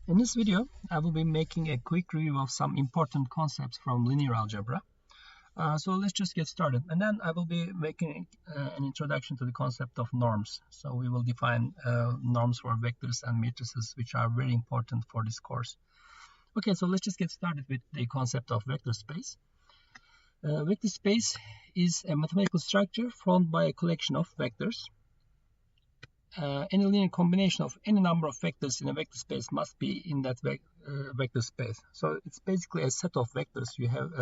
In this video, I will be making a quick review of some important concepts from linear algebra. So let's just get started. And then I will be making an introduction to the concept of norms. So we will define norms for vectors and matrices, which are very important for this course. Okay, so let's just get started with the concept of vector space. Vector space is a mathematical structure formed by a collection of vectors. Any linear combination of any number of vectors in a vector space must be in that vector space. So it's basically a set of vectors. You have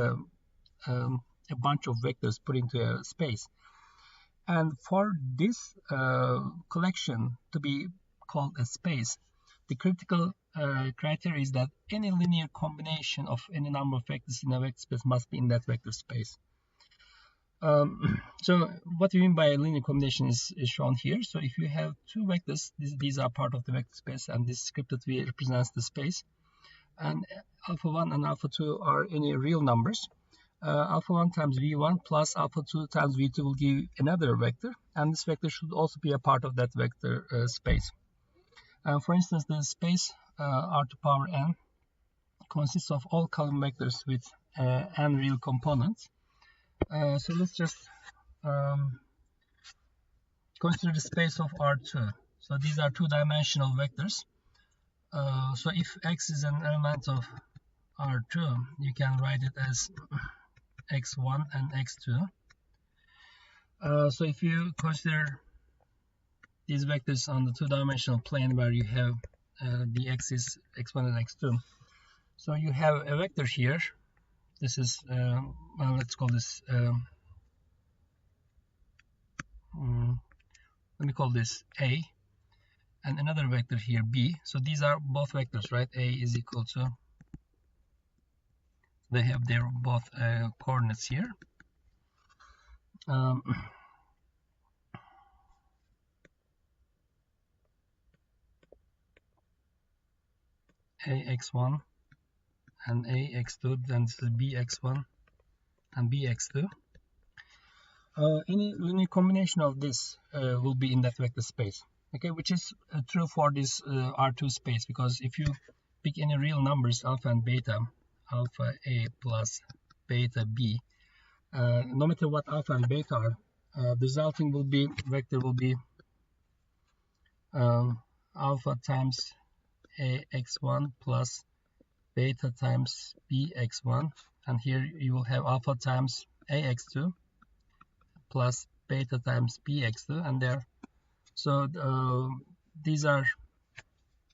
a bunch of vectors put into a space. And for this collection to be called a space, the critical criteria is that any linear combination of any number of vectors in a vector space must be in that vector space. So what we mean by a linear combination is shown here. So if you have two vectors, these are part of the vector space, and this scripted V represents the space. And alpha 1 and alpha 2 are any real numbers. Alpha 1 times V1 plus alpha 2 times V2 will give another vector, and this vector should also be a part of that vector space. For instance, the space R to power n consists of all column vectors with n real components. So let's just consider the space of R2. So these are two-dimensional vectors. So if X is an element of R2, you can write it as X1 and X2. So if you consider these vectors on the two-dimensional plane where you have the axis X1 and X2, so you have a vector here. This is, well, let's call this, let me call this A, and another vector here, B. So these are both vectors, right? A is equal to, they have their both coordinates here. AX1 and AX2, then this is BX1 and BX2. Any linear combination of this will be in that vector space, okay, which is true for this R2 space, because if you pick any real numbers, alpha and beta, alpha A plus beta B, no matter what alpha and beta are, the resulting will be vector will be alpha times AX1 plus beta times bx1, and here you will have alpha times ax2 plus beta times bx2, and there. So these are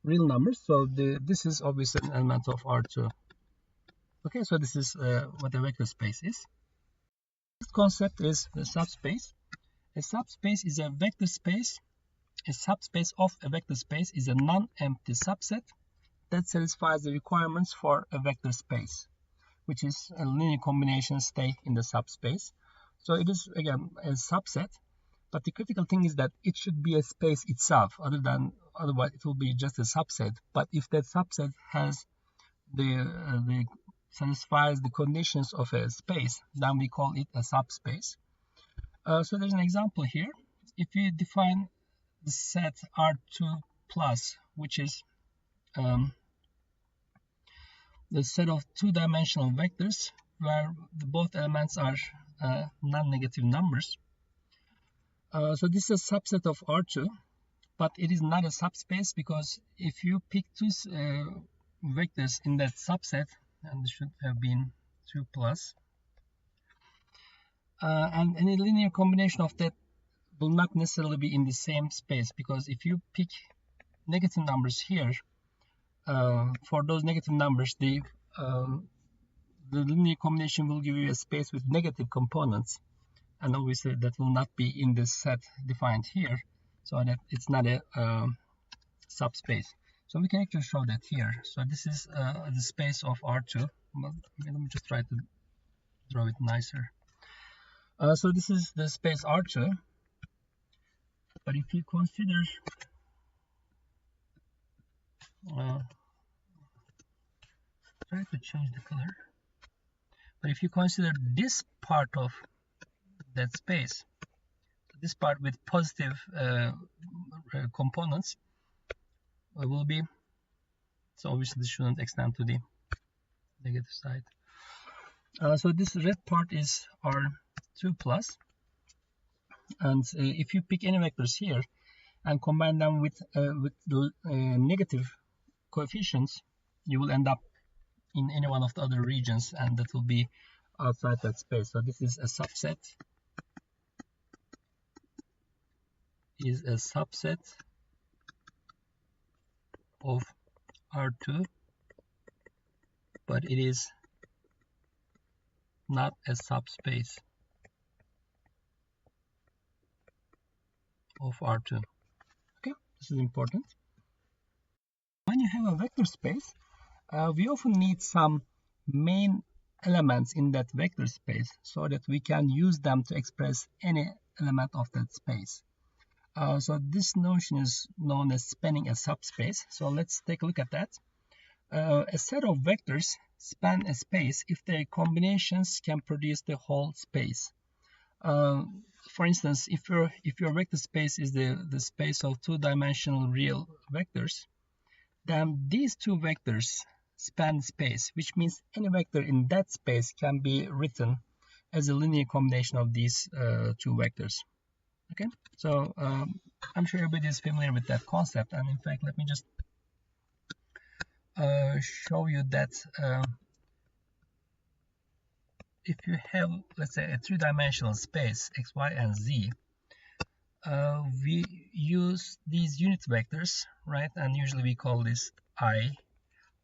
real numbers. So this is obviously an element of R2. Okay, so this is what a vector space is. This concept is the subspace. A subspace is a vector space. A subspace of a vector space is a non-empty subset that satisfies the requirements for a vector space, which is a linear combination state in the subspace. So it is again a subset, but the critical thing is that it should be a space itself. Otherwise, it will be just a subset. But if that subset has the satisfies the conditions of a space, then we call it a subspace. So there's an example here. If you define the set R2 plus, which is the set of two-dimensional vectors where both elements are non-negative numbers. So this is a subset of R2, but it is not a subspace, because if you pick two vectors in that subset, and this should have been 2 plus, and any linear combination of that will not necessarily be in the same space, because if you pick negative numbers here, for those negative numbers, the linear combination will give you a space with negative components, and obviously that will not be in this set defined here, so that it's not a subspace. So we can actually show that here. So this is the space of R2. Well, let me just try to draw it nicer. So this is the space R2, but if you consider try to change the color. But if you consider this part of that space, this part with positive components will be So obviously this shouldn't extend to the negative side. So this red part is R2 plus, and if you pick any vectors here and combine them with the negative coefficients, you will end up in any one of the other regions, and that will be outside that space. So this is a subset. Of R2, but it is not a subspace of R2. Okay, this is important. When you have a vector space, we often need some main elements in that vector space so that we can use them to express any element of that space. So this notion is known as spanning a subspace. So let's take a look at that. A set of vectors span a space if their combinations can produce the whole space. For instance, if your vector space is the space of two-dimensional real vectors, then these two vectors span space, which means any vector in that space can be written as a linear combination of these two vectors. Okay, so I'm sure everybody is familiar with that concept, and in fact, let me just show you that if you have, let's say, a three-dimensional space x, y, and z, we use these unit vectors, right? And usually we call this I.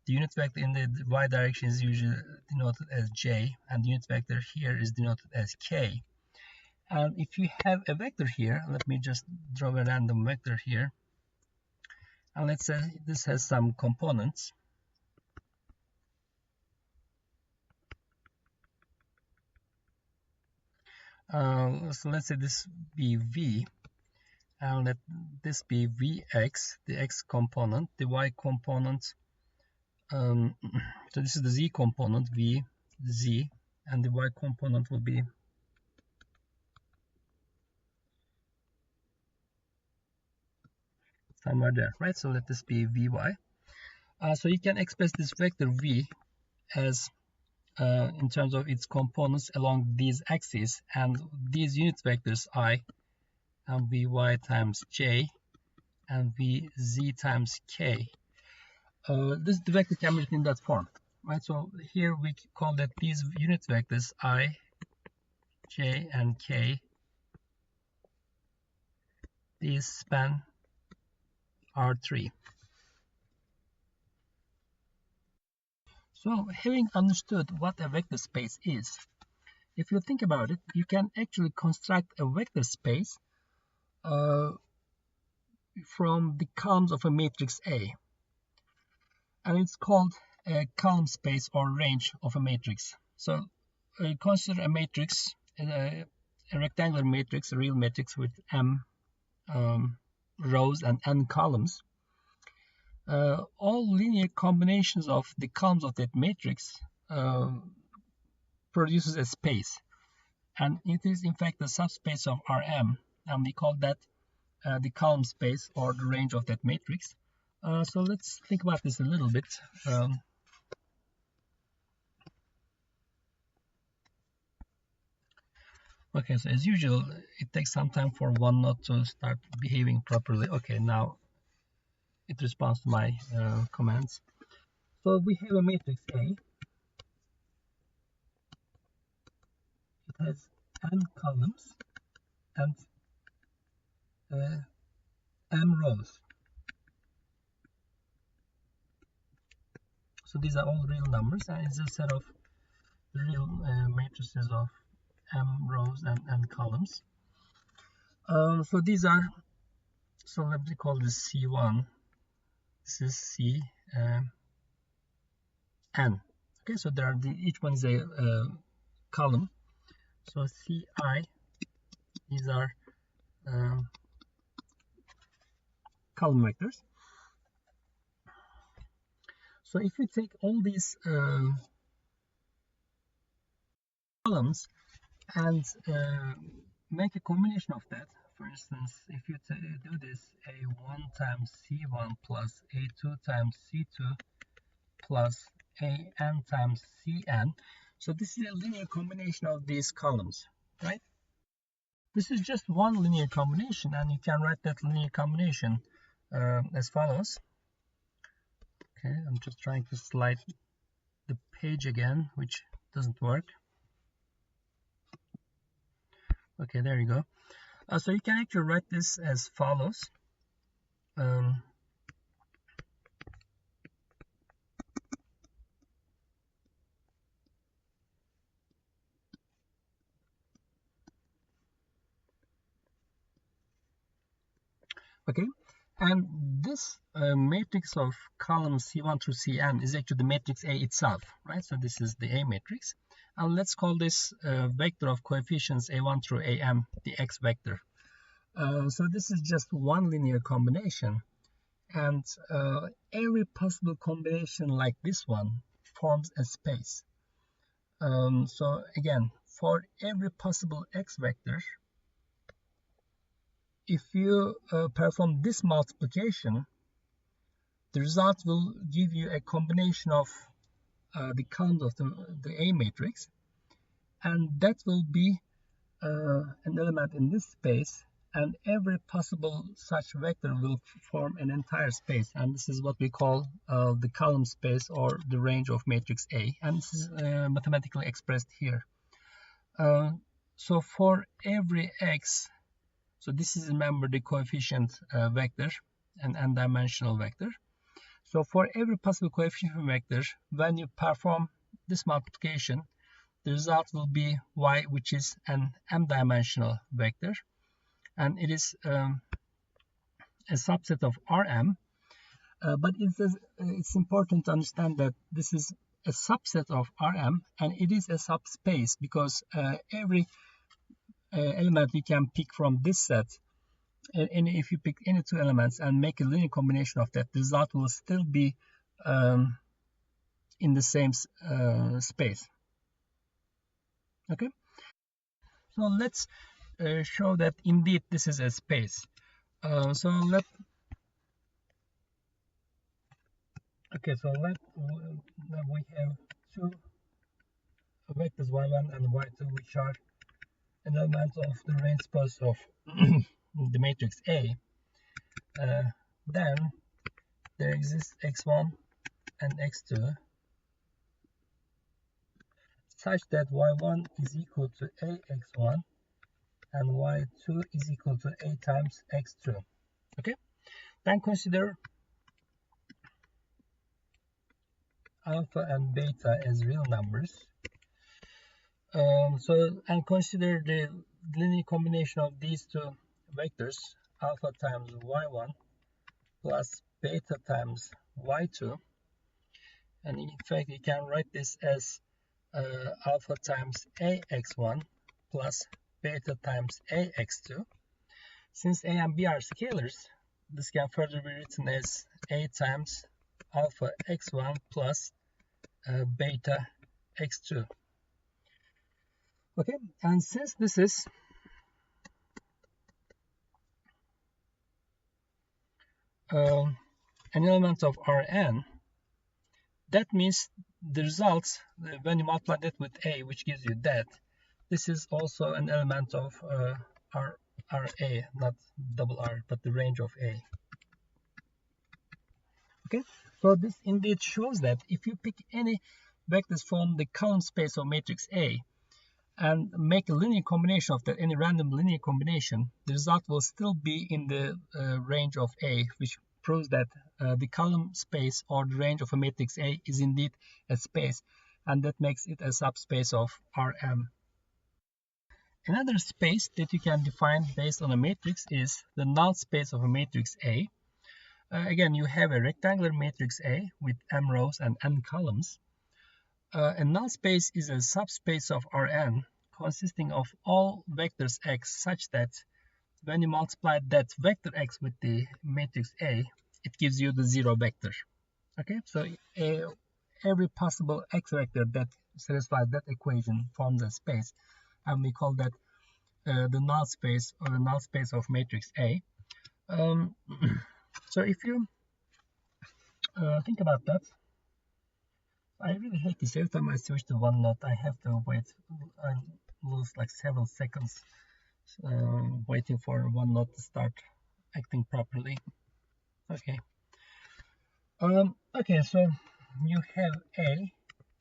The unit vector in the y direction is usually denoted as j, and the unit vector here is denoted as k. And if you have a vector here, let me just draw a random vector here, and let's say this has some components. So let's say this be v, and let this be vx, the x component, the y component. So this is the z component, v, z, and the y component will be somewhere there, right? So let this be vy. So you can express this vector v as in terms of its components along these axes, and these unit vectors I and vy times j and vz times k. This vector can be written in that form, right? So here we call that these unit vectors I, j, and k, these span R3. So having understood what a vector space is, if you think about it, you can actually construct a vector space from the columns of a matrix A. And it's called a column space or range of a matrix. So consider a matrix, a rectangular matrix, a real matrix with m rows and n columns. All linear combinations of the columns of that matrix produces a space, and it is in fact the subspace of Rm, and we call that the column space or the range of that matrix. So let's think about this a little bit. Okay, so as usual, it takes some time for OneNote to start behaving properly. Okay, now it responds to my commands. So we have a matrix A. It has n columns and m rows. So these are all real numbers, and it's a set of real matrices of m rows and n columns. So these are, so let me call this C1. This is C n. Okay, so there are each one is a column. So Ci, these are column vectors. So if you take all these columns and make a combination of that, for instance, if you do this, A1 times C1 plus A2 times C2 plus an times cn. So this is a linear combination of these columns, right? This is just one linear combination, and you can write that linear combination as follows. Okay, I'm just trying to slide the page again, which doesn't work. Okay, there you go. So you can actually write this as follows. Okay, and this matrix of columns C1 through Cn is actually the matrix A itself, right? So this is the A matrix, and let's call this vector of coefficients A1 through Am the X vector. So this is just one linear combination, and every possible combination like this one forms a space. So again, for every possible X vector, if you perform this multiplication, the result will give you a combination of the columns of the A matrix, and that will be an element in this space, and every possible such vector will form an entire space, and this is what we call the column space or the range of matrix A, and this is mathematically expressed here. So for every X, so this is, remember, the coefficient vector, an n-dimensional vector. So for every possible coefficient vector, when you perform this multiplication, the result will be y, which is an m-dimensional vector, and it is a subset of Rm. But it's important to understand that this is a subset of Rm, and it is a subspace because every element you can pick from this set, and if you pick any two elements and make a linear combination of that, the result will still be in the same space. Okay, so let's show that indeed this is a space. So we have two vectors y1 and y2, which are an element of the range space of the matrix A. Then there exists x1 and x2 such that y1 is equal to ax1 and y2 is equal to a times x2. Okay, then consider alpha and beta as real numbers. And consider the linear combination of these two vectors, alpha times y1 plus beta times y2, and in fact you can write this as alpha times ax1 plus beta times ax2. Since a and b are scalars, this can further be written as a times alpha x1 plus beta x2. Okay, and since this is an element of Rn, that means the results, when you multiply that with A, which gives you that, this is also an element of Ra, not double R, but the range of A. Okay, so this indeed shows that if you pick any vectors from the column space of matrix A and make a linear combination of that, any random linear combination, the result will still be in the range of A, which proves that the column space or the range of a matrix A is indeed a space, and that makes it a subspace of Rm. Another space that you can define based on a matrix is the null space of a matrix A. Again, you have a rectangular matrix A with m rows and n columns. A null space is a subspace of Rn consisting of all vectors x such that when you multiply that vector x with the matrix A, it gives you the zero vector. Okay, so every possible x vector that satisfies that equation forms a space, and we call that the null space or the null space of matrix A. So if you think about that, I really hate this. Every time I switch to one node, I have to wait. I lose like several seconds waiting for one node to start acting properly. Okay. Okay, so you have a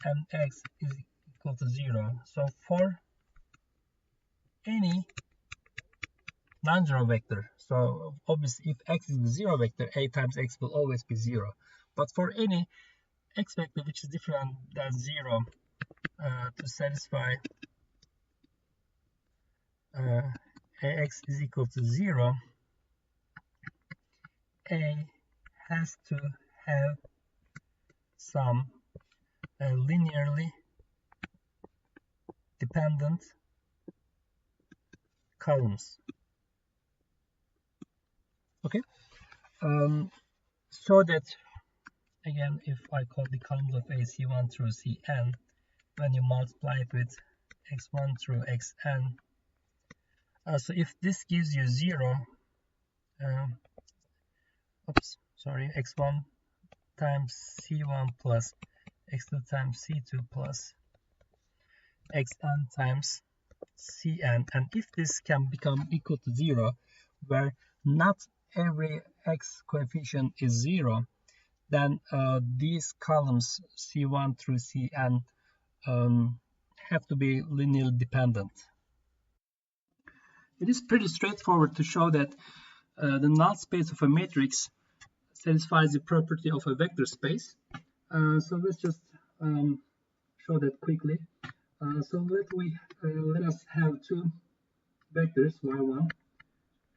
and x is equal to 0. So for any non-zero vector, so obviously if x is the 0 vector, a times x will always be 0. But for any x vector which is different than 0, to satisfy ax is equal to 0, a has to have some linearly dependent columns. Okay, so that again, if I call the columns of a c1 through cn, when you multiply it with x1 through xn, so if this gives you 0, x1 times c1 plus x2 times c2 plus xn times cn, and if this can become equal to 0, where not every x coefficient is 0, then these columns c1 through cn have to be linearly dependent. It is pretty straightforward to show that the null space of a matrix satisfies the property of a vector space. So let's just show that quickly. So let us have two vectors, y1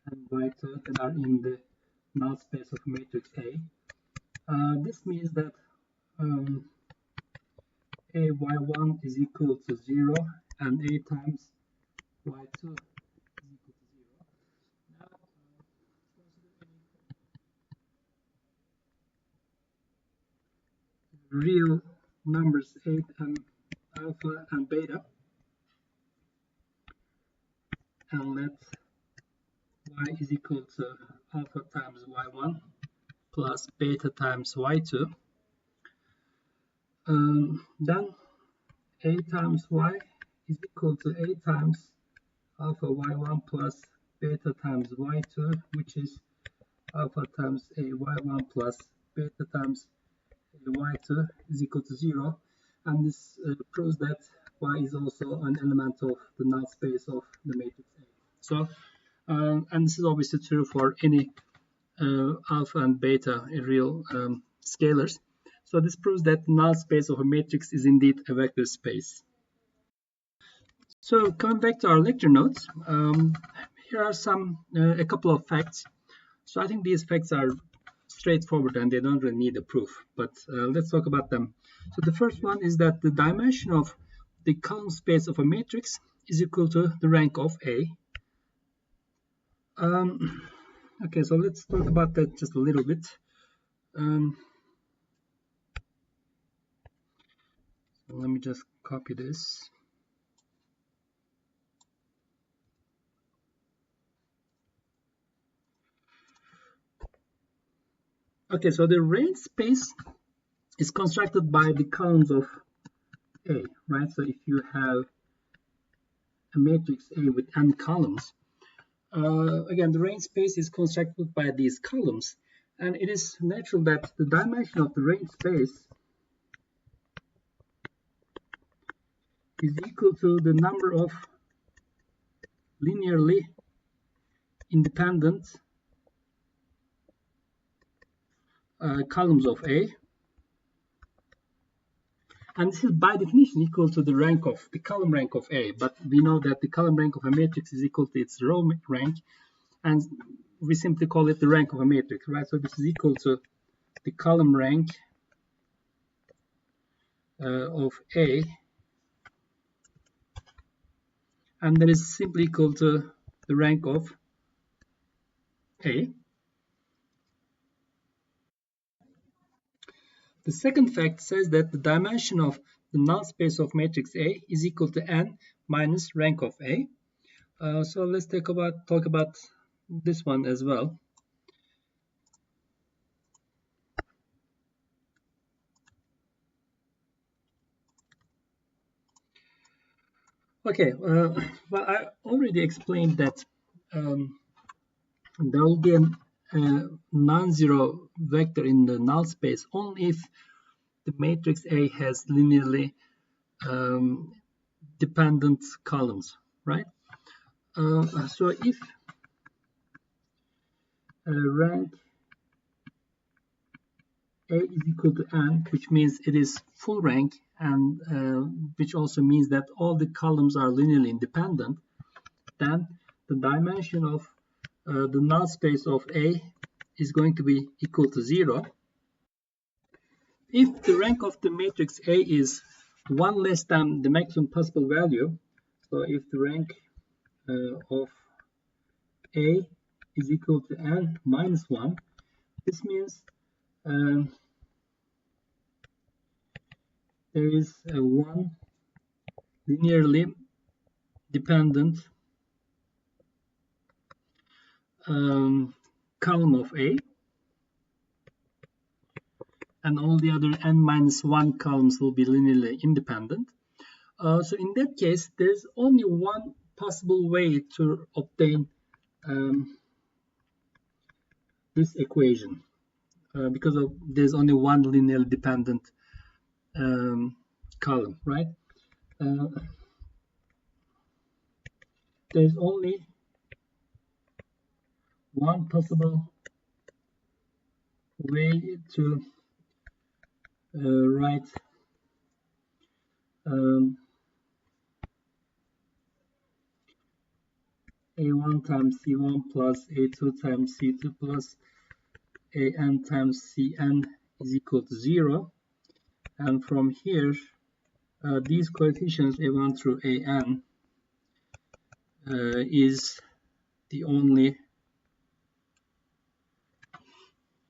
and y2, that are in the null space of matrix A. This means that a y1 is equal to 0 and a times y2 is equal to 0. Now, real numbers 8 and alpha and beta, and let y is equal to alpha times y1 plus beta times y2. Then a times y is equal to a times alpha y1 plus beta times y2, which is alpha times a y1 plus beta times a y2 is equal to 0. And this proves that y is also an element of the null space of the matrix A. So, and this is obviously true for any alpha and beta real scalars. So this proves that the null space of a matrix is indeed a vector space. So coming back to our lecture notes, here are a couple of facts. So I think these facts are straightforward and they don't really need a proof, but let's talk about them. So the first one is that the dimension of the column space of a matrix is equal to the rank of A. Okay, so let's talk about that just a little bit. So let me just copy this. Okay, so the range space is constructed by the columns of A, right? So if you have a matrix A with n columns, again, the range space is constructed by these columns, and it is natural that the dimension of the range space is equal to the number of linearly independent columns of A, and this is by definition equal to the rank of the column rank of A, but we know that the column rank of a matrix is equal to its row rank, and we simply call it the rank of a matrix, right? So this is equal to the column rank of A, and that is simply equal to the rank of A. The second fact says that the dimension of the null space of matrix A is equal to n minus rank of A. So let's talk about this one as well. Okay, well, I already explained that there will be a non-zero vector in the null space only if the matrix A has linearly dependent columns, right? So if rank A is equal to n, which means it is full rank, and which also means that all the columns are linearly independent, then the dimension of the null space of A is going to be equal to 0. If the rank of the matrix A is 1 less than the maximum possible value, so if the rank of A is equal to n minus 1, this means there is one linearly dependent column of A, and all the other n minus 1 columns will be linearly independent. So in that case, there's only one possible way to obtain this equation, because there's only one linearly dependent column, right? There's only one possible way to write A1 times C1 plus A2 times C2 plus AN times Cn is equal to 0. And from here, these coefficients A1 through AN is the only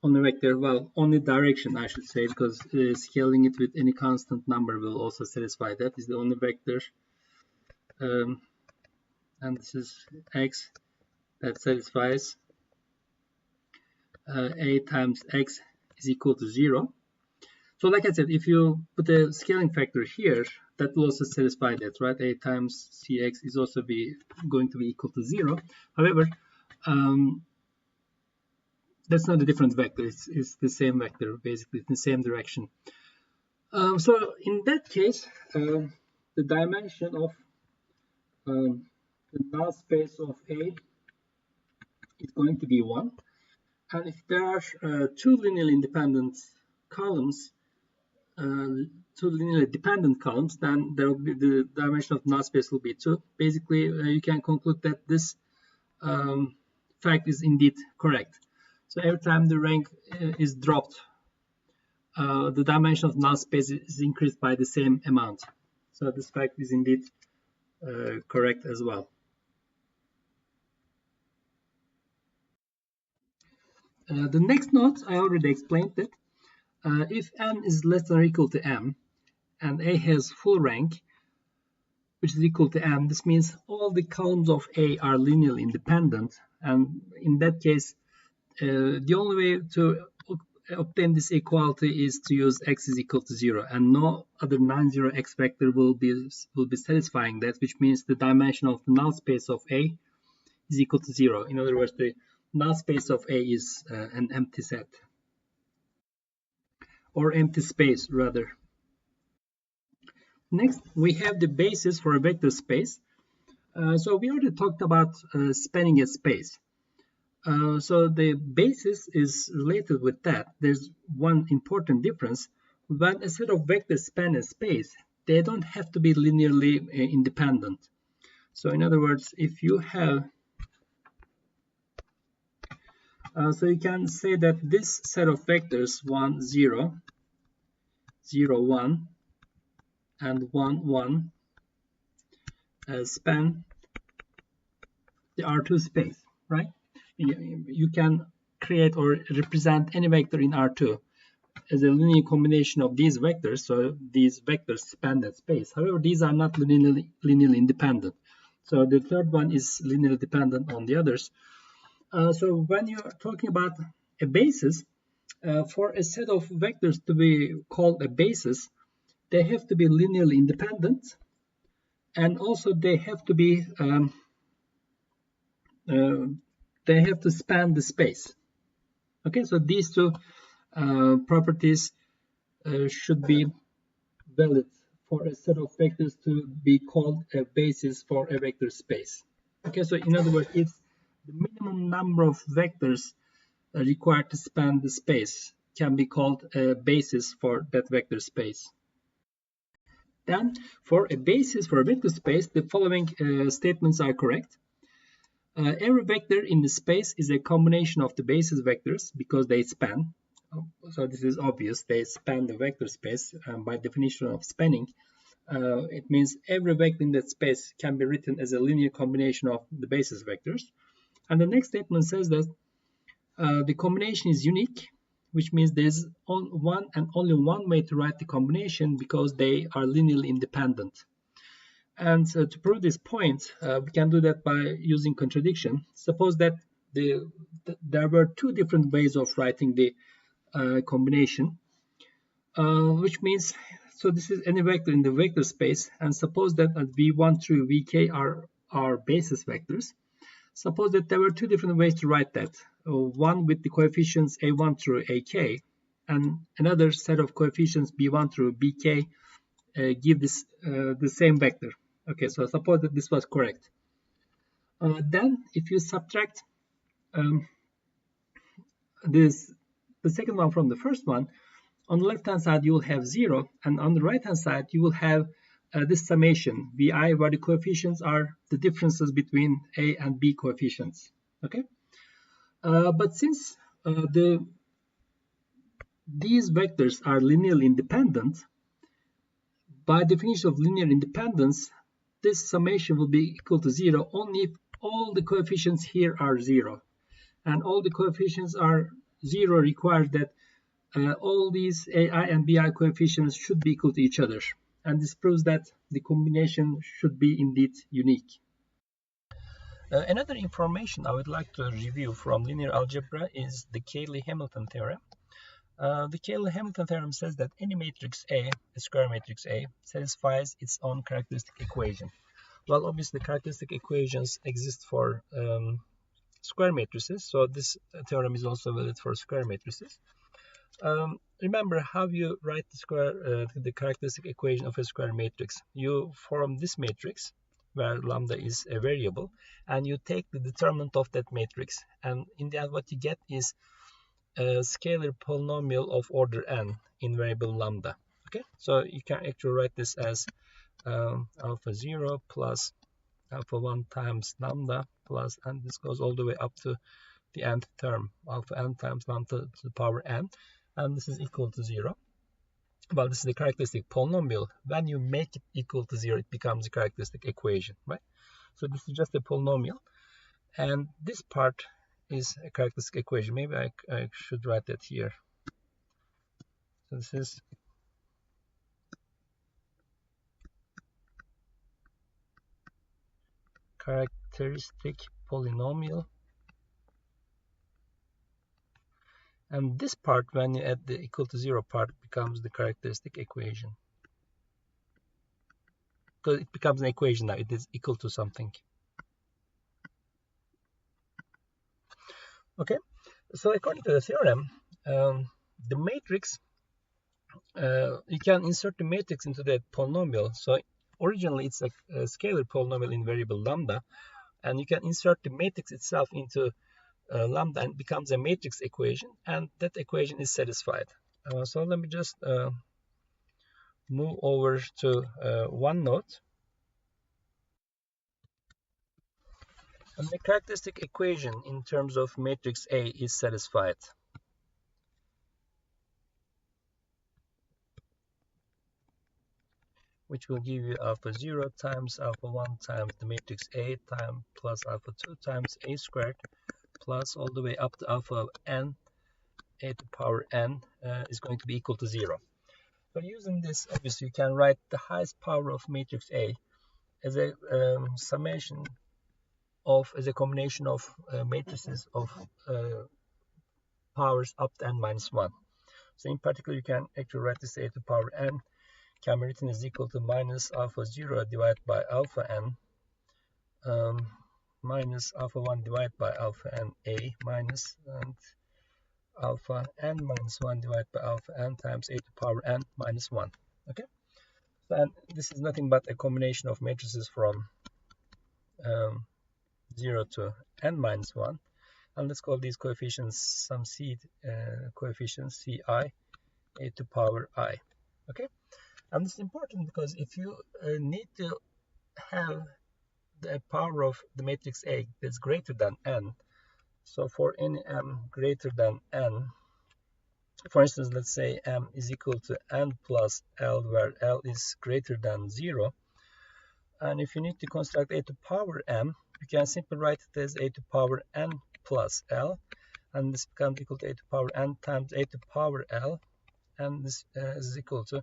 vector, well, only direction I should say, because scaling it with any constant number will also satisfy that. Is the only vector, and this is x that satisfies A times x is equal to 0. So like I said, if you put a scaling factor here, that will also satisfy that, right? A times cx is also going to be equal to 0. However, that's not a different vector. It's the same vector, basically, in the same direction. So in that case, the dimension of the null space of A is going to be 1. And if there are two linearly independent columns, then there will be the dimension of null space will be 2. Basically, you can conclude that this fact is indeed correct. So every time the rank is dropped, the dimension of null space is increased by the same amount. So this fact is indeed correct as well. The next note, I already explained that if n is less than or equal to m, and A has full rank, which is equal to m, this means all the columns of A are linearly independent, and in that case, the only way to obtain this equality is to use x is equal to 0, and no other non-zero x vector will be satisfying that, which means the dimension of the null space of A is equal to 0. In other words, the null space of A is an empty set, or empty space rather. Next, we have the basis for a vector space. So we already talked about spanning a space. So the basis is related with that. There's one important difference. When a set of vectors span a space, they don't have to be linearly independent. So in other words, if you have, so you can say that this set of vectors 1, 0, 0, 1, and 1, 1 span the R2 space, right? You can create or represent any vector in R2 as a linear combination of these vectors, so these vectors span that space. However, these are not linearly independent. So the third one is linearly dependent on the others. So when you're talking about a basis, for a set of vectors to be called a basis, they have to be linearly independent, and also they have to be they have to span the space. Okay, so these two properties should be valid for a set of vectors to be called a basis for a vector space. Okay, so in other words, it's the minimum number of vectors required to span the space can be called a basis for that vector space. Then, for a basis for a vector space, the following statements are correct. Every vector in the space is a combination of the basis vectors because they span. So this is obvious, they span the vector space. By definition of spanning, it means every vector in that space can be written as a linear combination of the basis vectors. And the next statement says that the combination is unique, which means there's one and only one way to write the combination because they are linearly independent. And to prove this point, we can do that by using contradiction. Suppose that there were two different ways of writing the combination, which means, so this is any vector in the vector space, and suppose that v1 through vk are our basis vectors. Suppose that there were two different ways to write that, one with the coefficients a1 through ak, and another set of coefficients b1 through bk give this the same vector. Okay, so suppose that this was correct. Then if you subtract the second one from the first one, on the left hand side you will have 0, and on the right hand side you will have this summation vi, where the coefficients are the differences between a and b coefficients. Okay, but since these vectors are linearly independent, by definition of linear independence, this summation will be equal to 0 only if all the coefficients here are 0. And all the coefficients are 0 requires that all these ai and bi coefficients should be equal to each other. And this proves that the combination should be indeed unique. Another information I would like to review from linear algebra is the Cayley-Hamilton theorem. The Cayley-Hamilton theorem says that any matrix A, a square matrix A, satisfies its own characteristic equation. Well, obviously, characteristic equations exist for square matrices, so this theorem is also valid for square matrices. Remember how you write the characteristic equation of a square matrix. You form this matrix, where lambda is a variable, and you take the determinant of that matrix, and in the end what you get is a scalar polynomial of order n in variable lambda. Okay, so you can actually write this as alpha 0 plus alpha 1 times lambda plus, and this goes all the way up to the nth term, alpha n times lambda to the power n, and this is equal to 0. Well, this is the characteristic polynomial. When you make it equal to 0, it becomes a characteristic equation, right? So this is just a polynomial, and this part is a characteristic equation. Maybe I should write that here. So this is characteristic polynomial, and this part, when you add the equal to 0 part, becomes the characteristic equation, because it becomes an equation now. It is equal to something. Okay, so according to the theorem, the matrix, you can insert the matrix into that polynomial. So originally it's a scalar polynomial in variable lambda, and you can insert the matrix itself into lambda, and it becomes a matrix equation, and that equation is satisfied. So let me just move over to OneNote. And the characteristic equation in terms of matrix A is satisfied. Which will give you alpha 0 times alpha 1 times the matrix A times plus alpha 2 times A squared plus all the way up to alpha n, A to the power n is going to be equal to 0. So using this, obviously you can write the highest power of matrix A as a summation of, as a combination of matrices of powers up to n minus 1. So in particular, you can actually write this A to the power n can be written as equal to minus alpha 0 divided by alpha n minus alpha 1 divided by alpha n a minus and alpha n minus 1 divided by alpha n times a to the power n minus 1. Okay, so, and this is nothing but a combination of matrices from 0 to n minus 1, and let's call these coefficients some c coefficients ci a to the power I. Okay, and this is important because if you need to have the power of the matrix A that's greater than n, so for any m greater than n, for instance, let's say m is equal to n plus l, where l is greater than 0, and if you need to construct a to power m, you can simply write it as a to power n plus l, and this becomes equal to a to power n times a to power l, and this is equal to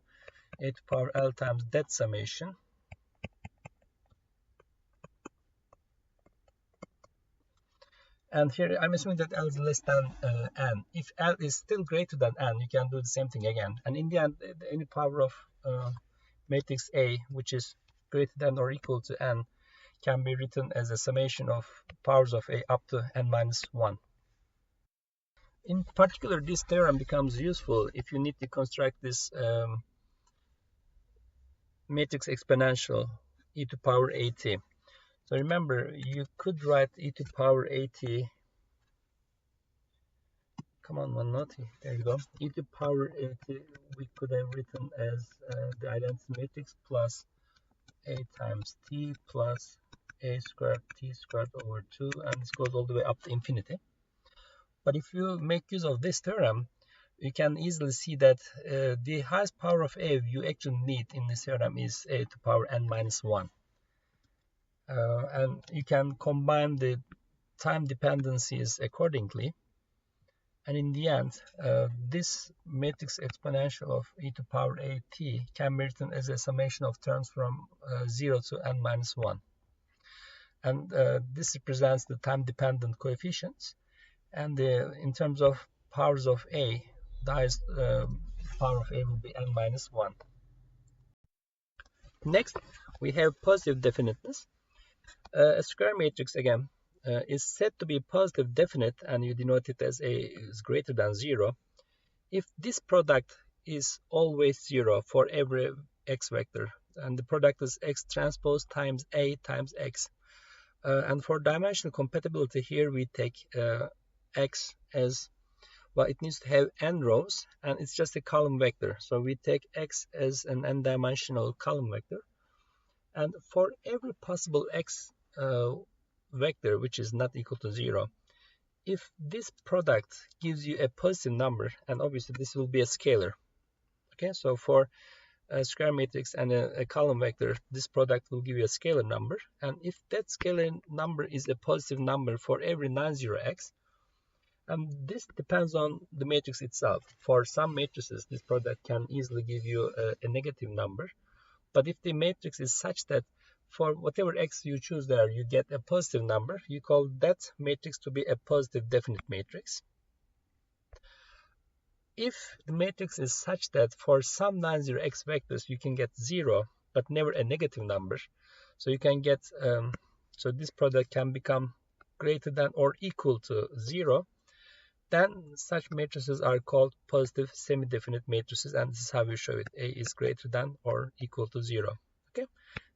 a to power l times that summation. And here I'm assuming that L is less than n. If L is still greater than n, you can do the same thing again. And in the end, any power of matrix A, which is greater than or equal to n, can be written as a summation of powers of A up to n minus 1. In particular, this theorem becomes useful if you need to construct this matrix exponential e to power at. So remember, you could write e to power at, come on, one note, there you go, e to power at, we could have written as the identity matrix plus a times t plus a squared t squared over 2, and this goes all the way up to infinity. But if you make use of this theorem, you can easily see that the highest power of a you actually need in this theorem is a to power n minus 1. And you can combine the time dependencies accordingly, and in the end this matrix exponential of e to power at can be written as a summation of terms from 0 to n minus 1, and this represents the time dependent coefficients, and in terms of powers of a, the highest power of a will be n minus 1. Next we have positive definiteness. A square matrix again is said to be positive definite, and you denote it as a is greater than 0 if this product is always 0 for every x vector, and the product is x transpose times a times x. And for dimensional compatibility here we take x as, well, it needs to have n rows and it's just a column vector, so we take x as an n-dimensional column vector, and for every possible x vector which is not equal to 0, if this product gives you a positive number, and obviously this will be a scalar, okay, so for a square matrix and a column vector, this product will give you a scalar number, and if that scalar number is a positive number for every non-zero x, and this depends on the matrix itself. For some matrices this product can easily give you a negative number, but if the matrix is such that for whatever x you choose there you get a positive number, you call that matrix to be a positive definite matrix. If the matrix is such that for some non-zero x vectors you can get 0 but never a negative number, so you can get so this product can become greater than or equal to 0, then such matrices are called positive semi-definite matrices, and this is how we show it: a is greater than or equal to 0. Okay,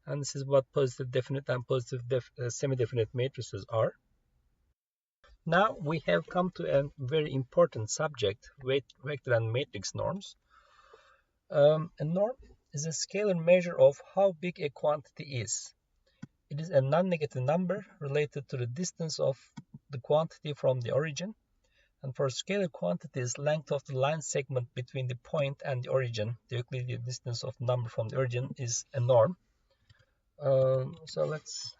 and this is what positive definite and positive semi-definite matrices are. Now we have come to a very important subject: vector and matrix norms. A norm is a scalar measure of how big a quantity is. It is a non-negative number related to the distance of the quantity from the origin. And for scalar quantities, length of the line segment between the point and the origin, the Euclidean distance of the number from the origin, is a norm. So let's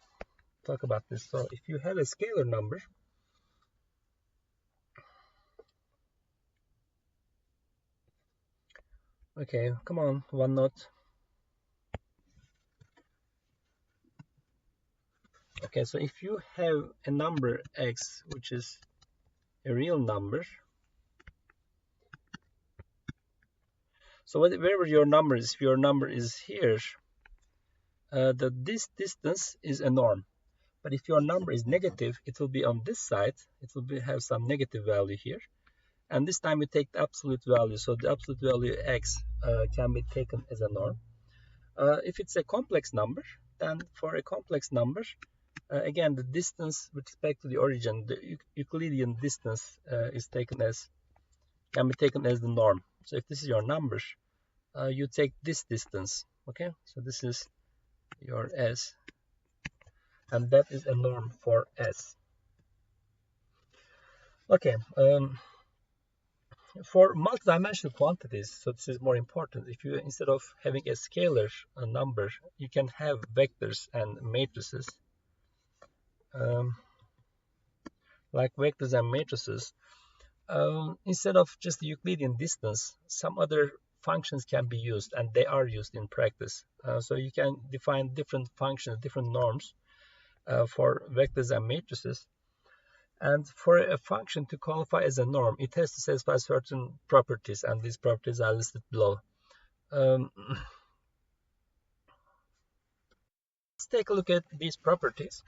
talk about this. So if you have a scalar number, okay, come on, one note. Okay, so if you have a number x, which is a real number, So wherever your number is, if your number is here, this distance is a norm. But if your number is negative, it will be on this side. It will have some negative value here. And this time we take the absolute value. So the absolute value x can be taken as a norm. If it's a complex number, then for a complex number, again, the distance with respect to the origin, the Euclidean distance can be taken as the norm. So if this is your number, you take this distance. Okay, so this is your s, and that is a norm for s. Okay, for multidimensional quantities, so this is more important. If you, instead of having a scalar number, you can have vectors and matrices. Like vectors and matrices, instead of just the Euclidean distance, some other functions can be used, and they are used in practice. So you can define different functions, different norms for vectors and matrices. And for a function to qualify as a norm, it has to satisfy certain properties, and these properties are listed below. Let's take a look at these properties.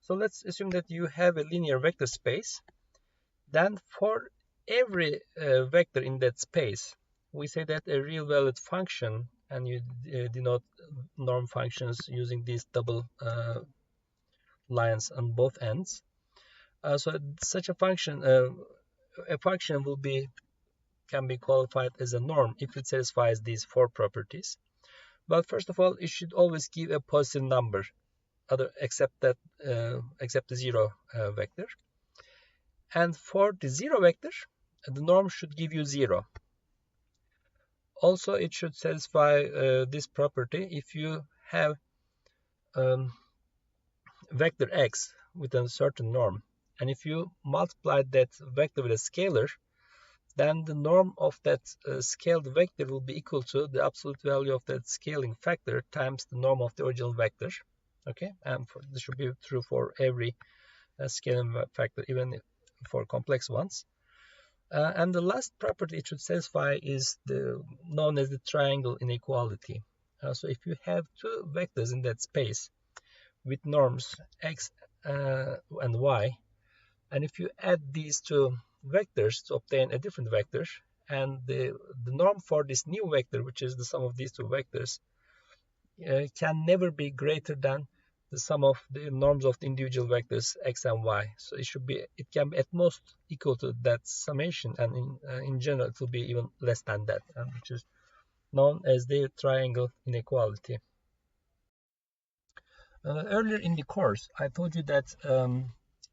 So let's assume that you have a linear vector space. Then for every vector in that space, we say that a real valued function, and you denote norm functions using these double lines on both ends. So such a function can be qualified as a norm if it satisfies these four properties. But first of all, it should always give a positive number, except the zero vector. And for the zero vector, the norm should give you 0. Also, it should satisfy this property if you have vector x with a certain norm. And if you multiply that vector with a scalar, then the norm of that scaled vector will be equal to the absolute value of that scaling factor times the norm of the original vector. Okay, and this should be true for every scaling factor, even for complex ones. And the last property it should satisfy is known as the triangle inequality. So if you have two vectors in that space with norms x and y, and if you add these two vectors to obtain a different vector, and the norm for this new vector, which is the sum of these two vectors, can never be greater than the sum of the norms of the individual vectors x and y. So it can be at most equal to that summation, and in general it will be even less than that, which is known as the triangle inequality. Earlier in the course, I told you that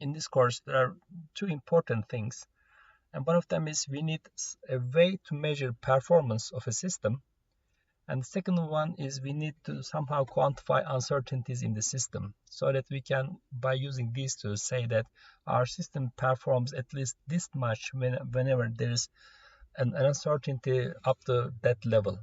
in this course there are two important things, and one of them is we need a way to measure performance of a system. And the second one is we need to somehow quantify uncertainties in the system, so that we can, by using these two, say that our system performs at least this much whenever there is an uncertainty up to that level.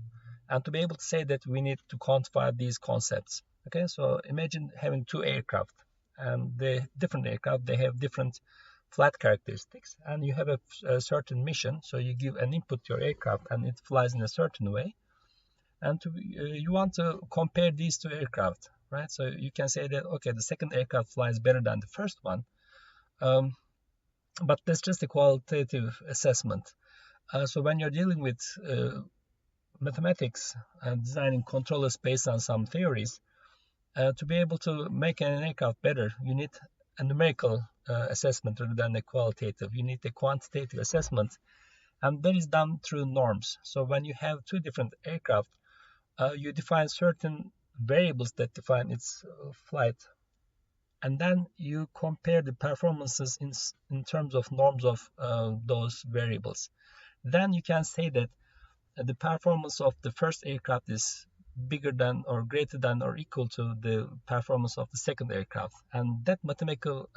And to be able to say that, we need to quantify these concepts. Okay, so imagine having two aircraft, and the different aircraft, they have different flight characteristics, and you have a certain mission. So you give an input to your aircraft, and it flies in a certain way. And you want to compare these two aircraft, right? So you can say that, okay, the second aircraft flies better than the first one, but that's just a qualitative assessment. So when you're dealing with mathematics and designing controllers based on some theories, to be able to make an aircraft better, you need a numerical assessment rather than a qualitative. You need a quantitative assessment, and that is done through norms. So when you have two different aircraft, you define certain variables that define its flight, and then you compare the performances in terms of norms of those variables. Then you can say that the performance of the first aircraft is bigger than or greater than or equal to the performance of the second aircraft, and that mathematical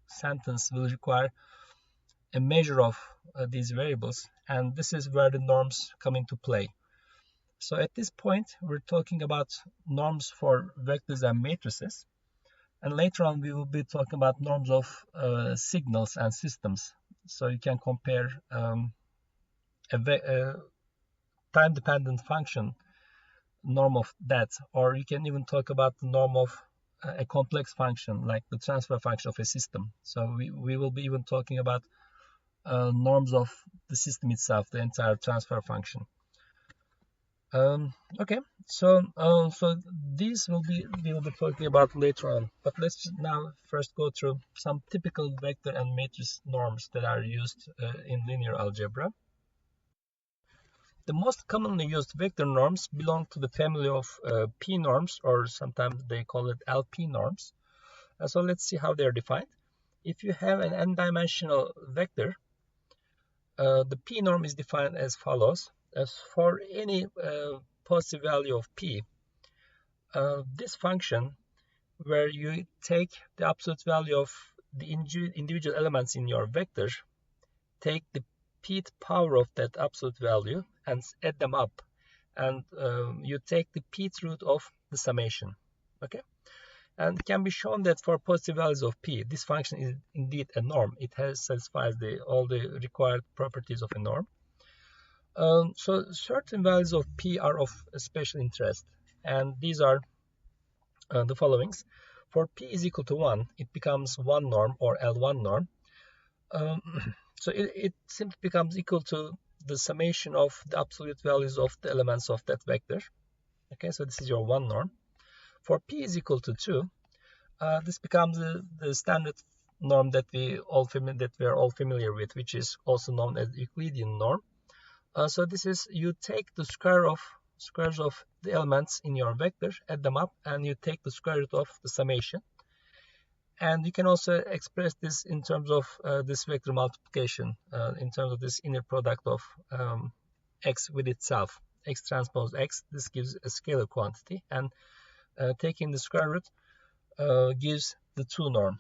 sentence will require a measure of these variables, and this is where the norms come into play. So at this point, we're talking about norms for vectors and matrices, and later on we will be talking about norms of signals and systems. So you can compare time-dependent function norm of that, or you can even talk about the norm of a complex function like the transfer function of a system. So we will be even talking about norms of the system itself, the entire transfer function. Okay, so these we will be talking about later on, but let's now first go through some typical vector and matrix norms that are used in linear algebra. The most commonly used vector norms belong to the family of P norms, or sometimes they call it LP norms. So let's see how they are defined. If you have an n-dimensional vector, the P norm is defined as follows. As for any positive value of P, this function where you take the absolute value of the individual elements in your vector, take the pth power of that absolute value and add them up, and you take the pth root of the summation. Okay, and it can be shown that for positive values of P, this function is indeed a norm. It satisfies all the required properties of a norm. So certain values of P are of special interest, and these are the followings. For P is equal to 1, it becomes 1 norm, or L1 norm. So it simply becomes equal to the summation of the absolute values of the elements of that vector. Okay, so this is your 1 norm. For P is equal to 2, this becomes the standard norm that we are all familiar with, which is also known as Euclidean norm. So this is, you take the squares of the elements in your vector, add them up, and you take the square root of the summation. And you can also express this in terms of this vector multiplication, in terms of this inner product of x with itself, x transpose x. This gives a scalar quantity, and taking the square root gives the 2 norm.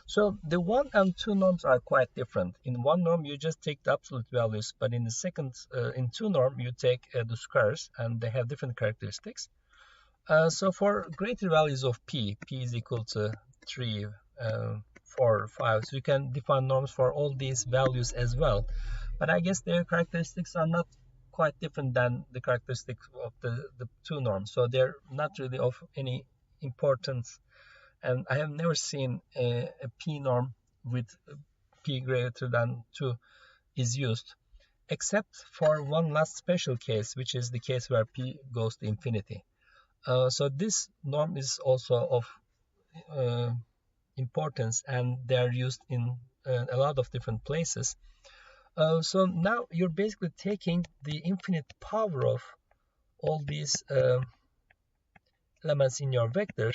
So the 1 and 2 norms are quite different. In 1 norm, you just take the absolute values, but in the in 2 norm, you take the squares, and they have different characteristics. So for greater values of P is equal to 3, 4, 5. So you can define norms for all these values as well. But I guess their characteristics are not quite different than the characteristics of the 2 norms. So they're not really of any importance. And I have never seen a P norm with P greater than 2 is used, except for one last special case, which is the case where P goes to infinity. So this norm is also of importance, and they are used in a lot of different places. So now you're basically taking the infinite power of all these elements in your vector,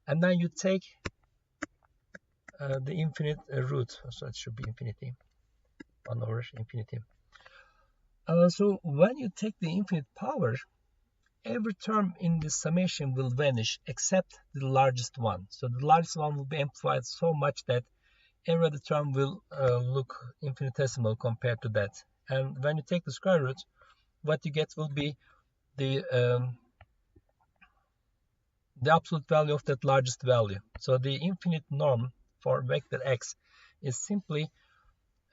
and then you take the infinite root. So it should be infinity, 1 over infinity. So when you take the infinite power, every term in the summation will vanish except the largest one. So the largest one will be amplified so much that every other term will look infinitesimal compared to that. And when you take the square root, what you get will be the absolute value of that largest value. So the infinite norm for vector x is simply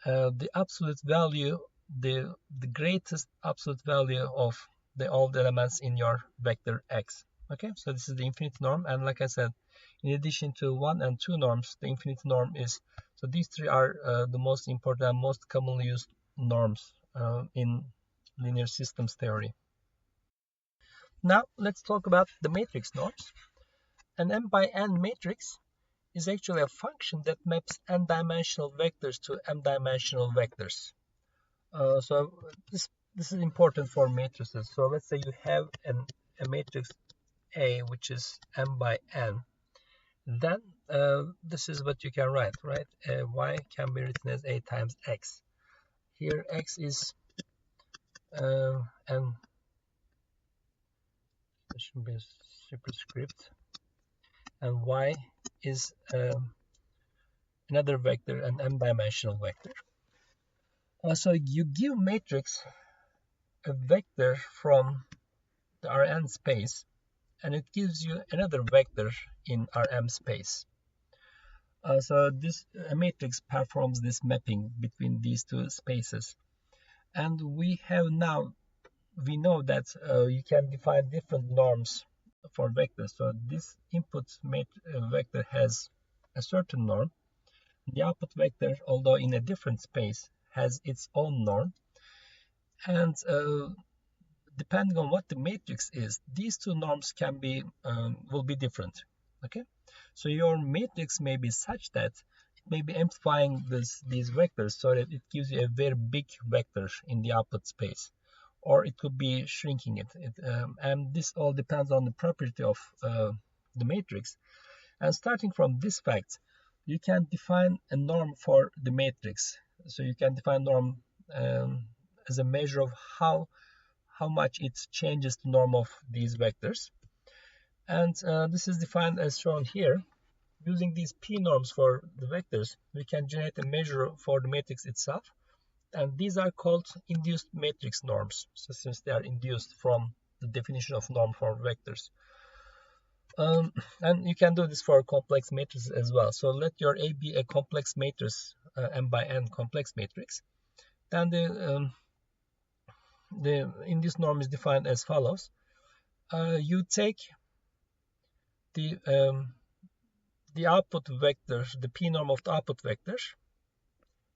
the absolute value, the greatest absolute value of all the elements in your vector x. Okay, so this is the infinite norm, and like I said, in addition to 1 and 2 norms, the infinite norm is, so these 3 are the most important and most commonly used norms in linear systems theory. Now let's talk about the matrix norms. An m by n matrix is actually a function that maps n-dimensional vectors to m-dimensional vectors. So this is important for matrices. So let's say you have a matrix A, which is m by n. Then this is what you can write, right? Y can be written as A times x. Here x is and there should be a superscript, and y is another vector, an m-dimensional vector. So you give matrix a vector from the Rn space, and it gives you another vector in Rm space. So a matrix performs this mapping between these two spaces. And we know that you can define different norms for vectors. So this input vector has a certain norm. The output vector, although in a different space, has its own norm. And depending on what the matrix is, these two norms will be different. Okay, so your matrix may be such that it may be amplifying these vectors so that it gives you a very big vector in the output space, or it could be shrinking it. And this all depends on the property of the matrix. And starting from this fact, you can define a norm for the matrix. So you can define norm as a measure of how much it changes the norm of these vectors. And this is defined as shown here. Using these p norms for the vectors, we can generate a measure for the matrix itself. And these are called induced matrix norms, so since they are induced from the definition of norm for vectors. And you can do this for complex matrices as well. So let your A be a complex matrix, m by n complex matrix. Then the induced norm is defined as follows. You take the output vector, the p norm of the output vector,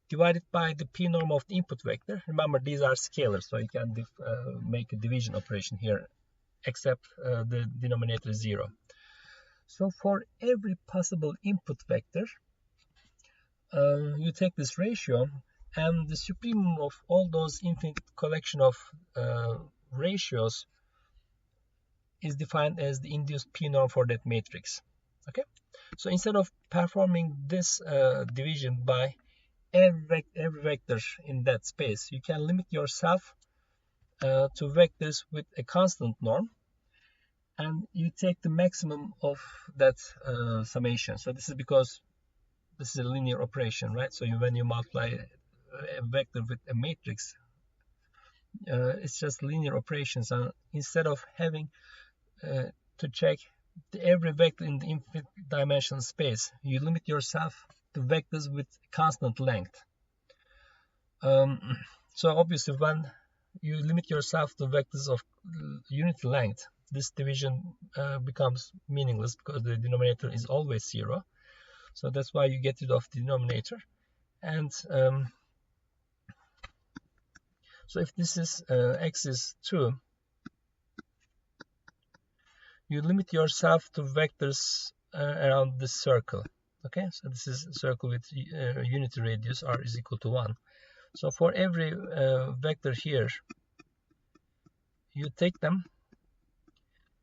divided by the p norm of the input vector. Remember, these are scalars, so you can make a division operation here, except the denominator is 0. So for every possible input vector, you take this ratio, and the supremum of all those infinite collection of ratios is defined as the induced p norm for that matrix. Okay, so instead of performing this division by every vector in that space, you can limit yourself to vectors with a constant norm, and you take the maximum of that summation. So this is because this is a linear operation, right? So when you multiply a vector with a matrix, it's just linear operations. And instead of having to check every vector in the infinite dimensional space, you limit yourself to vectors with constant length. So obviously, when you limit yourself to vectors of unit length, this division becomes meaningless because the denominator is always 0. So that's why you get rid of the denominator. And so if this is x is 2, you limit yourself to vectors around this circle. Okay, so this is a circle with unity radius r is equal to 1. So for every vector here, you take them,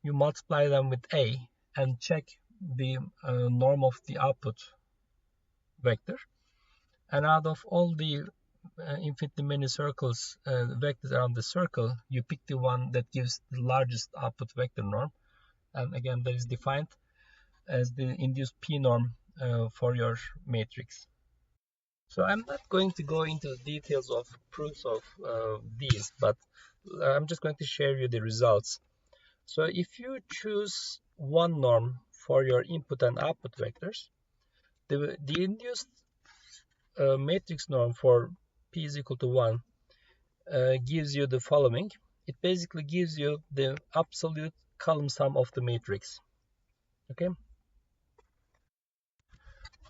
you multiply them with a, and check the norm of the output vector. And out of all the infinitely many circles, vectors around the circle, you pick the one that gives the largest output vector norm. And again, that is defined as the induced p norm for your matrix. So I'm not going to go into the details of proofs of these, but I'm just going to share you the results. So if you choose one norm for your input and output vectors, the induced matrix norm for p is equal to 1 gives you the following. It basically gives you the absolute column sum of the matrix. Okay,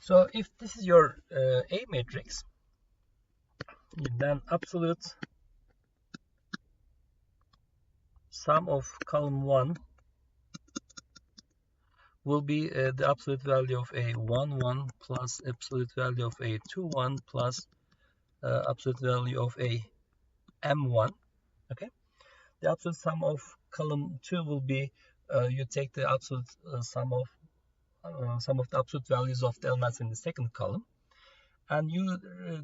so if this is your A matrix, then absolute sum of column 1 will be the absolute value of A1 1 plus absolute value of A2 1 plus absolute value of AM1. Okay, the absolute sum of column 2 will be you take the absolute sum of the absolute values of the elements in the second column, and you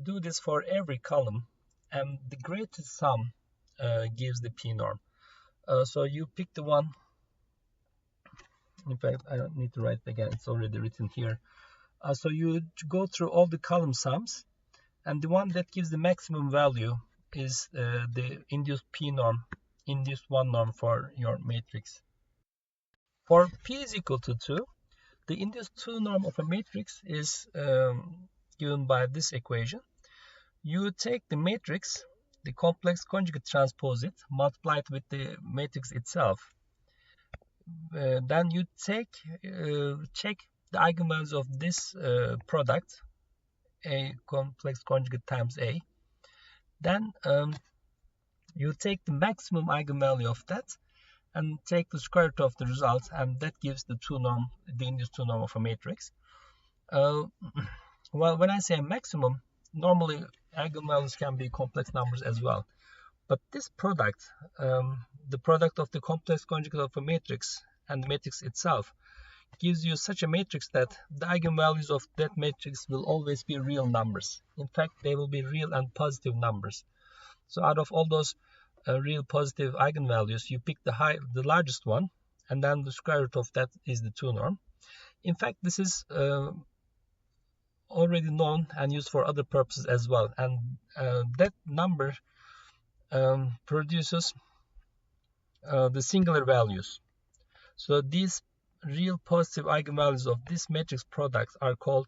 do this for every column, and the greatest sum gives the p norm. So you pick the one. In fact, I don't need to write it again, it's already written here. So you go through all the column sums, and the one that gives the maximum value is the induced p norm, induced 1 norm for your matrix. For p is equal to 2, the induced 2 norm of a matrix is given by this equation. You take the matrix the complex conjugate transpose it, multiply it with the matrix itself. Then you check the eigenvalues of this product, A complex conjugate times A. Then you take the maximum eigenvalue of that and take the square root of the result, and that gives the induced two norm of a matrix. Well, when I say maximum, normally eigenvalues can be complex numbers as well. But this product, the product of the complex conjugate of a matrix and the matrix itself, gives you such a matrix that the eigenvalues of that matrix will always be real numbers. In fact, they will be real and positive numbers. So out of all those real positive eigenvalues, you pick the largest one, and then the square root of that is the two norm. In fact, this is already known and used for other purposes as well, and that number produces the singular values. So these real positive eigenvalues of this matrix product are called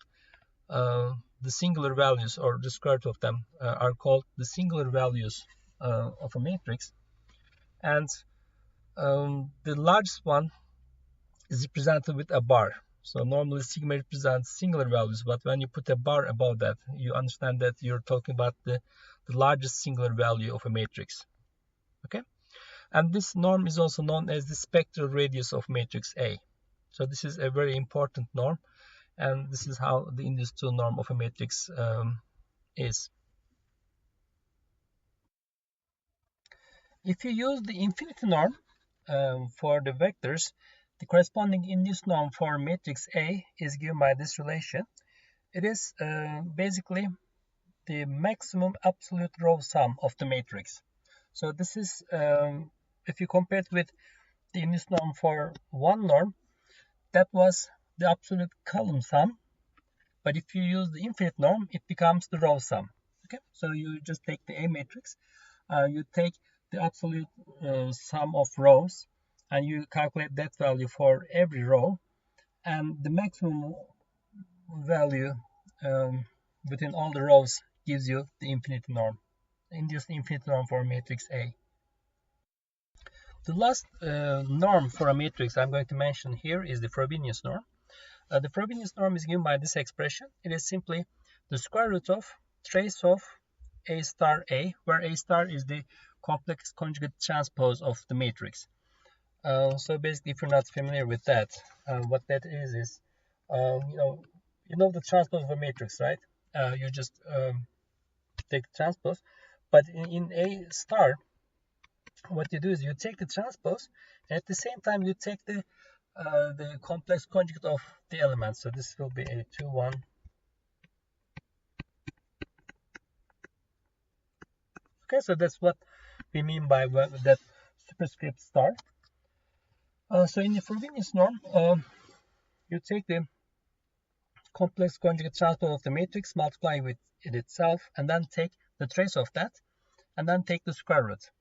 the singular values, or the square root of them are called the singular values of a matrix. And the largest one is represented with a bar. So normally sigma represents singular values, but when you put a bar above that, you understand that you're talking about the largest singular value of a matrix. Okay, and this norm is also known as the spectral radius of matrix A. So this is a very important norm, and this is how the induced two norm of a matrix is. If you use the infinity norm for the vectors, the corresponding induced norm for matrix A is given by this relation. It is basically the maximum absolute row sum of the matrix. So this is, if you compare it with the induced norm for one norm, that was the absolute column sum. But if you use the infinite norm, it becomes the row sum. Okay, so you just take the A matrix, you take the absolute sum of rows, and you calculate that value for every row, and the maximum value within all the rows gives you the infinity norm, induced infinity norm for matrix A. The last norm for a matrix I'm going to mention here is the Frobenius norm. The Frobenius norm is given by this expression. It is simply the square root of trace of A star A, where A star is the complex conjugate transpose of the matrix. So basically, if you're not familiar with that, what that is you know the transpose of a matrix, right? You just take the transpose, but in A star, what you do is you take the transpose, and at the same time you take the complex conjugate of the elements. So this will be a 2, 1. Okay, so that's what we mean by that superscript star. So in the Frobenius norm, you take the complex conjugate transpose of the matrix, multiply with it itself, and then take the trace of that, and then take the square root.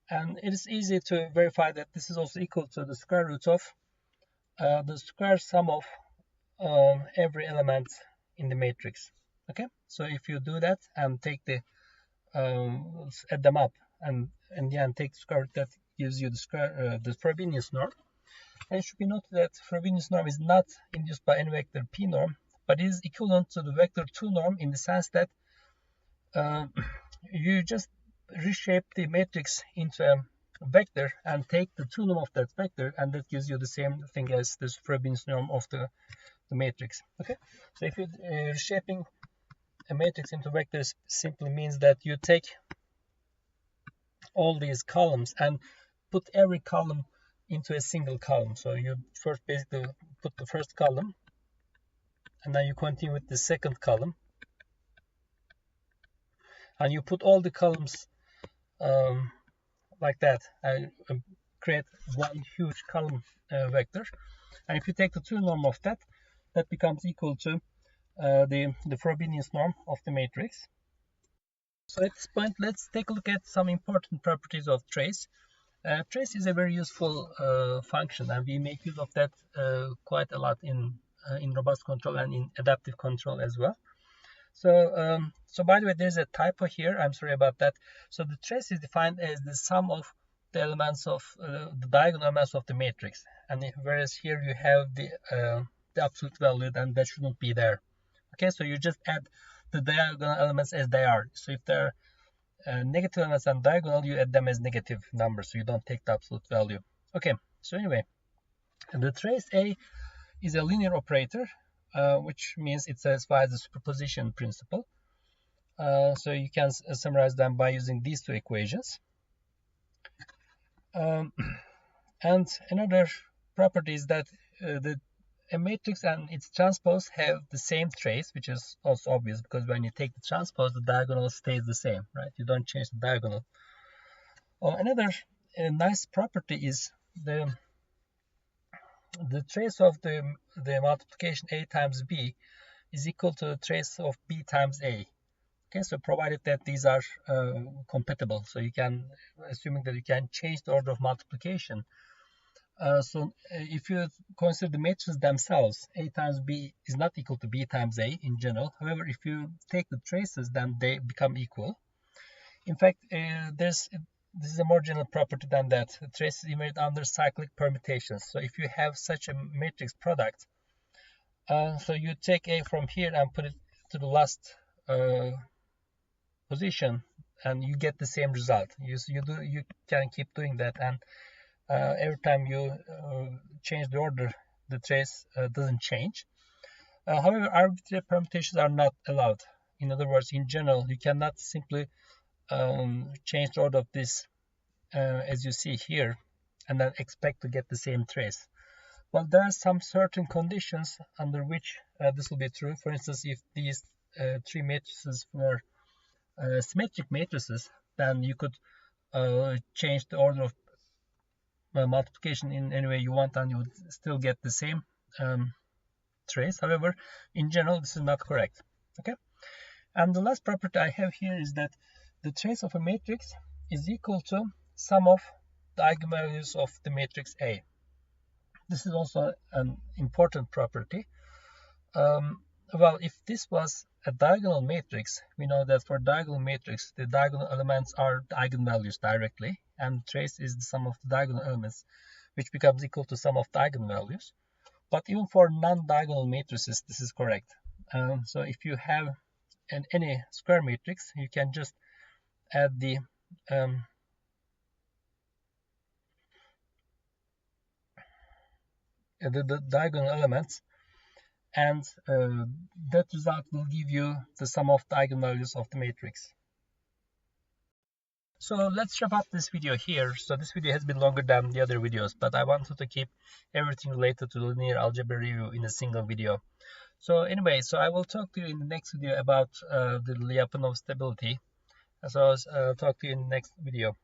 And it is easy to verify that this is also equal to the square root of the square sum of every element in the matrix. Okay, so if you do that and take the add them up, and in the end take the square root, that gives you the Frobenius norm. And it should be noted that Frobenius norm is not induced by any vector p norm, but is equivalent to the vector 2 norm in the sense that you just reshape the matrix into a vector and take the 2 norm of that vector, and that gives you the same thing as this Frobenius norm of the matrix. Okay, so if you're reshaping a matrix into vectors, simply means that you take all these columns and put every column into a single column. So you first basically put the first column, and then you continue with the second column, and you put all the columns like that, and create one huge column vector. And if you take the 2 norm of that, that becomes equal to the Frobenius norm of the matrix. So at this point, let's take a look at some important properties of trace. Trace is a very useful function, and we make use of that quite a lot in robust control and in adaptive control as well. So by the way, there's a typo here. I'm sorry about that. So the trace is defined as the sum of the elements of the diagonal elements of the matrix, and whereas here you have the absolute value, then that shouldn't be there. Okay, so you just add the diagonal elements as they are. So if they're negative elements and diagonal, you add them as negative numbers, so you don't take the absolute value. Okay, so anyway, the trace A is a linear operator, which means it satisfies the superposition principle. So you can summarize them by using these two equations. And another property is that a matrix and its transpose have the same trace, which is also obvious because when you take the transpose, the diagonal stays the same, right? You don't change the diagonal. Another nice property is the trace of the multiplication A times B is equal to the trace of B times A. Okay, so provided that these are compatible, so you can, assuming that you can change the order of multiplication. So if you consider the matrices themselves, A times B is not equal to B times A in general. However, if you take the traces, then they become equal. In fact, this is a more general property than that. The traces emerge under cyclic permutations. So if you have such a matrix product, so you take A from here and put it to the last position, and you get the same result. You can keep doing that, and every time you change the order, the trace doesn't change. However, arbitrary permutations are not allowed. In other words, in general, you cannot simply change the order of this as you see here and then expect to get the same trace. Well, there are some certain conditions under which this will be true. For instance, if these three matrices were symmetric matrices, then you could change the order of multiplication in any way you want, and you would still get the same trace. However, in general, this is not correct. Okay, and the last property I have here is that the trace of a matrix is equal to sum of the eigenvalues of the matrix A. This is also an important property. Well, if this was a diagonal matrix, we know that for diagonal matrix, the diagonal elements are the eigenvalues directly, and trace is the sum of the diagonal elements, which becomes equal to sum of the eigenvalues. But even for non-diagonal matrices, this is correct. So if you have any square matrix, you can just add the diagonal elements, and that result will give you the sum of the eigenvalues of the matrix. So let's wrap up this video here. So this video has been longer than the other videos, but I wanted to keep everything related to linear algebra review in a single video. So anyway, so I will talk to you in the next video about the Lyapunov stability. So I'll talk to you in the next video.